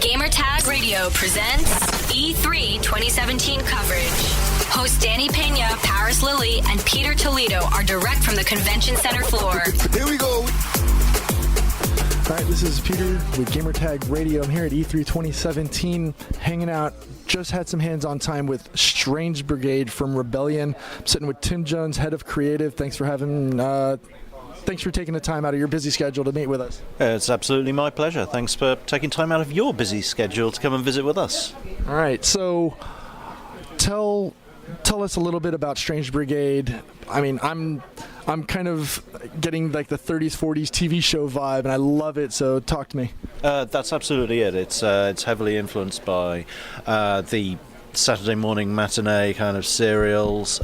Gamertag Radio presents E3 2017 coverage. Hosts Danny Pena, Paris Lilly, and Peter Toledo are direct from the convention center floor. Here we go. All right, this is Peter with Gamertag Radio. I'm here at E3 2017, hanging out. Just had some hands-on time with Strange Brigade from Rebellion. I'm sitting with Tim Jones, head of creative. Thanks for taking the time out of your busy schedule to meet with us. It's absolutely my pleasure. Thanks for taking time out of your busy schedule to come and visit with us. All right, so tell us a little bit about Strange Brigade. I mean, I'm kind of getting like the 30s, 40s TV show vibe, and I love it, so talk to me. That's absolutely it. It's heavily influenced by the Saturday morning matinee kind of serials,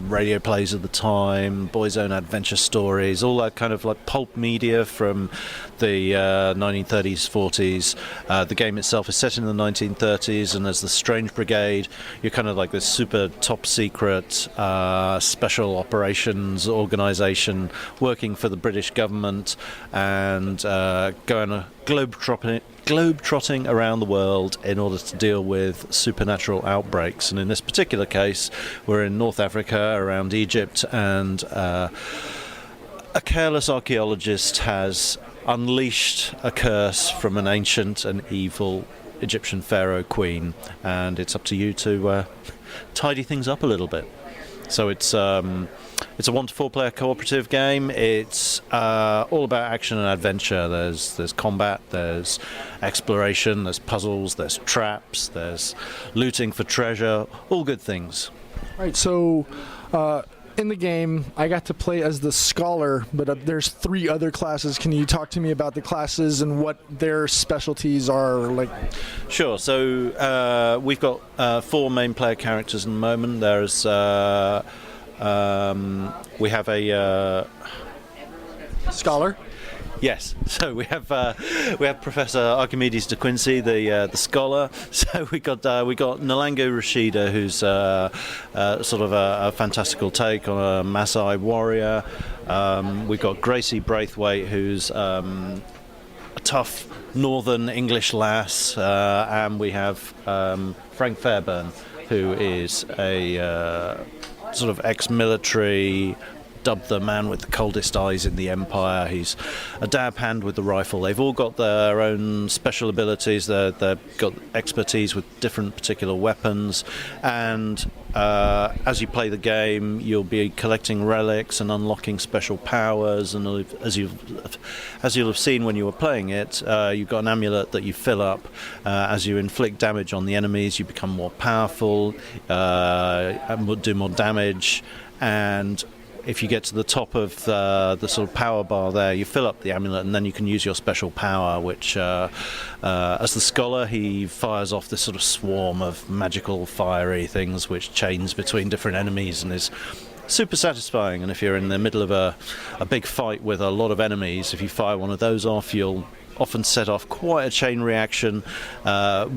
radio plays of the time, boys' own adventure stories, all that kind of like pulp media from the 1930s, 40s. The game itself is set in the 1930s, and as the Strange Brigade, you're kind of like this super top secret special operations organization working for the British government and going globe-trotting around the world in order to deal with supernatural outbreaks. And in this particular case, we're in North Africa, around Egypt, and a careless archaeologist has unleashed a curse from an ancient and evil Egyptian pharaoh queen, and it's up to you to tidy things up a little bit. So it's a 1-to-4 player cooperative game. It's all about action and adventure. There's combat, there's exploration, there's puzzles, there's traps, there's looting for treasure, all good things. Right, so in the game, I got to play as the Scholar, but there's 3 other classes. Can you talk to me about the classes and what their specialties are like? Sure. So we've got 4 main player characters at the moment. There's we have a Scholar. Yes, so we have Professor Archimedes de Quincey, the scholar. So we got Nalango Rashida, who's sort of a fantastical take on a Maasai warrior. We've got Gracie Braithwaite, who's a tough northern English lass, and we have Frank Fairburn, who is a sort of ex-military, dubbed the man with the coldest eyes in the Empire. He's a dab hand with the rifle. They've all got their own special abilities. They've got expertise with different particular weapons, and as you play the game, you'll be collecting relics and unlocking special powers. And as you'll have seen when you were playing it, you've got an amulet that you fill up. As you inflict damage on the enemies, you become more powerful, and do more damage, and if you get to the top of the sort of power bar there, you fill up the amulet, and then you can use your special power, which, as the Scholar, he fires off this sort of swarm of magical, fiery things which chains between different enemies and is super satisfying. And if you're in the middle of a big fight with a lot of enemies, if you fire one of those off, you'll often set off quite a chain reaction,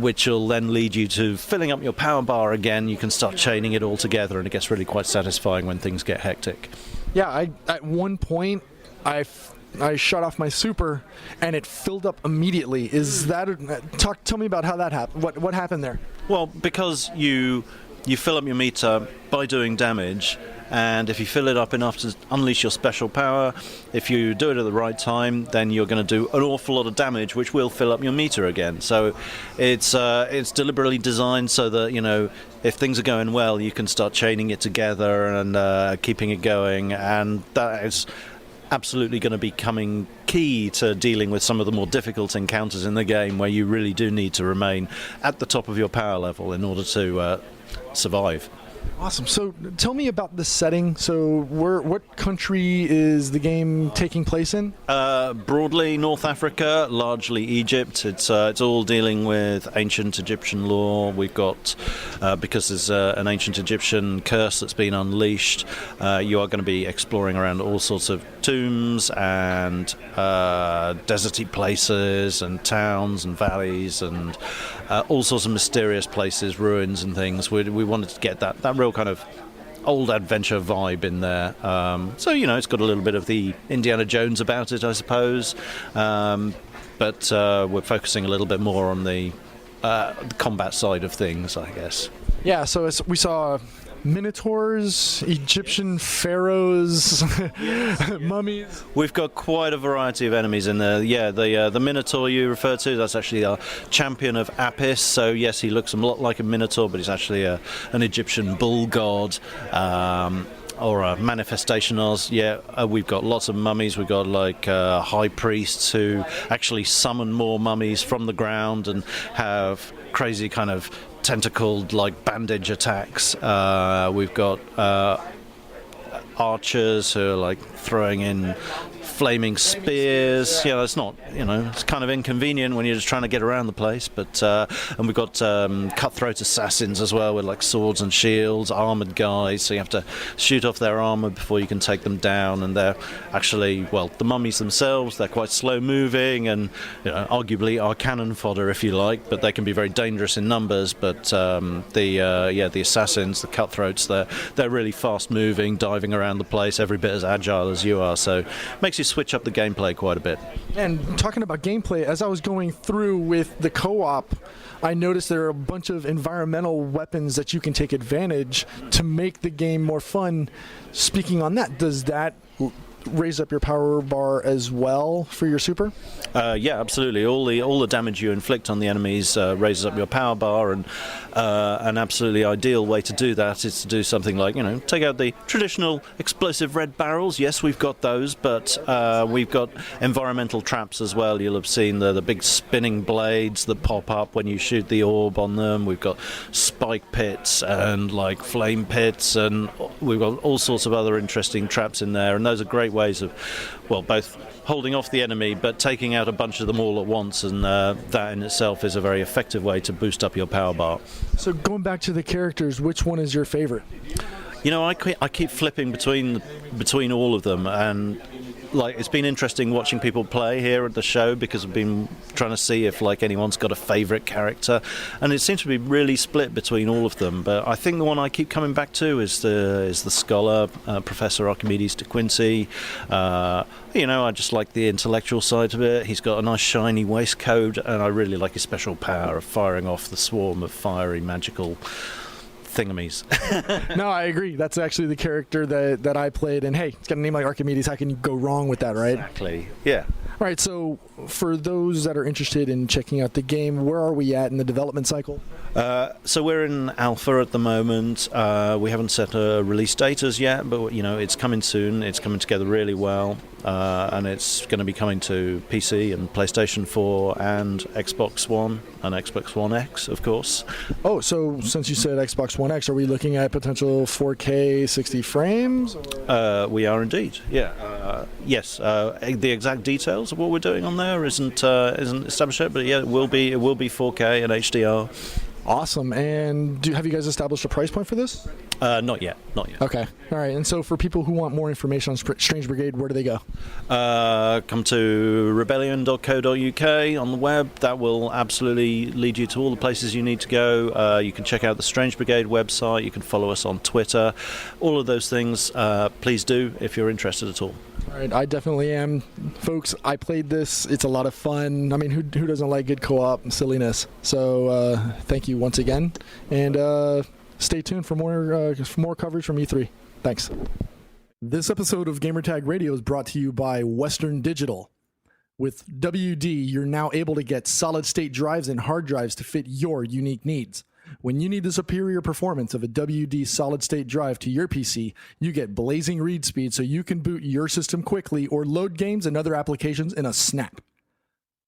which will then lead you to filling up your power bar again. You can start chaining it all together, and it gets really quite satisfying when things get hectic. Yeah, at one point, I shut off my super, and it filled up immediately. Is that tell me about how that happened? What happened there? Well, because you fill up your meter by doing damage, and if you fill it up enough to unleash your special power, if you do it at the right time, then you're going to do an awful lot of damage, which will fill up your meter again. So it's deliberately designed so that, you know, if things are going well, you can start chaining it together and keeping it going, and that is absolutely going to be coming key to dealing with some of the more difficult encounters in the game, where you really do need to remain at the top of your power level in order to survive. Awesome. So tell me about the setting. So what country is the game taking place in? Broadly North Africa, largely Egypt. It's all dealing with ancient Egyptian lore. We've got, because there's an ancient Egyptian curse that's been unleashed, you are going to be exploring around all sorts of tombs and deserty places and towns and valleys and all sorts of mysterious places, ruins and things. We wanted to get that real kind of old adventure vibe in there. So, you know, it's got a little bit of the Indiana Jones about it, I suppose. but we're focusing a little bit more on the combat side of things, I guess. Yeah, so we saw minotaurs, Egyptian pharaohs, mummies. We've got quite a variety of enemies in there. Yeah, the minotaur you referred to, that's actually our champion of Apis. So yes, he looks a lot like a minotaur, but he's actually an Egyptian bull god. Or a manifestation Oz. We've got lots of mummies. We've got like high priests who actually summon more mummies from the ground and have crazy kind of tentacled like bandage attacks. We've got archers who are like throwing in flaming spears. It's not, it's kind of inconvenient when you're just trying to get around the place. But and we've got cutthroat assassins as well with like swords and shields, armored guys. So you have to shoot off their armor before you can take them down. And they're actually, the mummies themselves, they're quite slow moving and arguably are cannon fodder if you like. But they can be very dangerous in numbers. But the assassins, the cutthroats, they're really fast moving, diving around the place, every bit as agile as you are. So makes you switch up the gameplay quite a bit. And talking about gameplay, as I was going through with the co-op, I noticed there are a bunch of environmental weapons that you can take advantage to make the game more fun. Speaking on that, does that raise up your power bar as well for your super? Yeah, absolutely. All the damage you inflict on the enemies raises up your power bar, and an absolutely ideal way to do that is to do something like, take out the traditional explosive red barrels. Yes, we've got those, but we've got environmental traps as well. You'll have seen the big spinning blades that pop up when you shoot the orb on them. We've got spike pits and like flame pits, and we've got all sorts of other interesting traps in there, and those are great ways of, both holding off the enemy but taking out a bunch of them all at once, and that in itself is a very effective way to boost up your power bar. So going back to the characters, which one is your favorite? I keep flipping between all of them, and it's been interesting watching people play here at the show, because I've been trying to see if anyone's got a favorite character, and it seems to be really split between all of them. But I think the one I keep coming back to is the scholar, Professor Archimedes de Quincey. I just like the intellectual side of it. He's got a nice shiny waistcoat, and I really like his special power of firing off the swarm of fiery magical thingamies. No, I agree. That's actually the character that I played, and hey, it's got a name like Archimedes. How can you go wrong with that, right? Exactly. Yeah. All right, so for those that are interested in checking out the game, where are we at in the development cycle? So we're in alpha at the moment. We haven't set a release date as yet, but it's coming soon. It's coming together really well, and it's going to be coming to PC and PlayStation 4 and Xbox One and Xbox One X, of course. Oh, so since you said Xbox One X, are we looking at potential 4K 60 frames? We are indeed. Yeah. Yes. The exact details of what we're doing on there isn't established yet, but yeah, it will be 4K and HDR. Awesome. And have you guys established a price point for this? Not yet. Okay. All right. And so for people who want more information on Strange Brigade, where do they go? Come to rebellion.co.uk on the web. That will absolutely lead you to all the places you need to go. You can check out the Strange Brigade website. You can follow us on Twitter. All of those things, please do if you're interested at all. All right, I definitely am. Folks, I played this. It's a lot of fun. I mean, who doesn't like good co-op and silliness? So thank you once again. And stay tuned for more coverage from E3. Thanks. This episode of Gamertag Radio is brought to you by Western Digital. With WD, you're now able to get solid-state drives and hard drives to fit your unique needs. When you need the superior performance of a WD solid-state drive to your PC, you get blazing read speed so you can boot your system quickly or load games and other applications in a snap.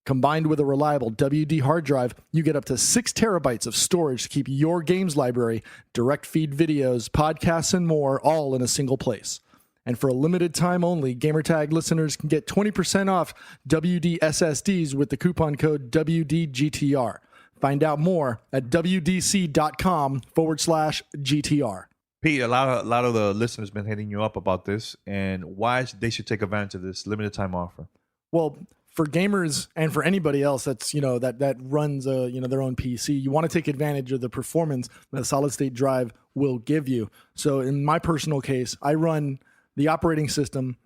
Combined with a reliable WD hard drive, you get up to 6 terabytes of storage to keep your games library, direct feed videos, podcasts, and more all in a single place. And for a limited time only, Gamertag listeners can get 20% off WD SSDs with the coupon code WDGTR. Find out more at wdc.com/GTR. Pete, a lot of the listeners been hitting you up about this and why they should take advantage of this limited time offer. Well, for gamers and for anybody else that's that runs their own PC, you want to take advantage of the performance that a solid state drive will give you. So in my personal case, I run the operating system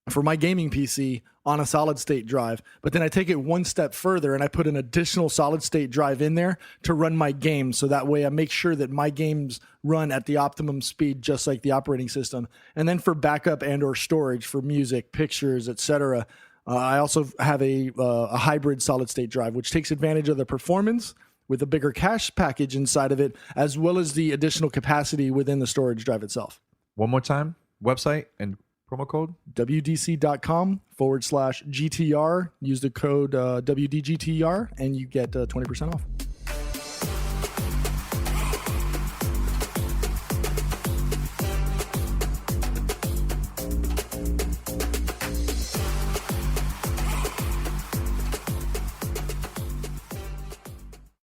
for my gaming PC on a solid state drive. But then I take it one step further and I put an additional solid state drive in there to run my games. So that way I make sure that my games run at the optimum speed, just like the operating system. And then for backup and or storage for music, pictures, etc., I also have a hybrid solid state drive, which takes advantage of the performance with a bigger cache package inside of it, as well as the additional capacity within the storage drive itself. One more time, website and promo code? WDC.com/GTR. Use the code WDGTR and you get 20% off.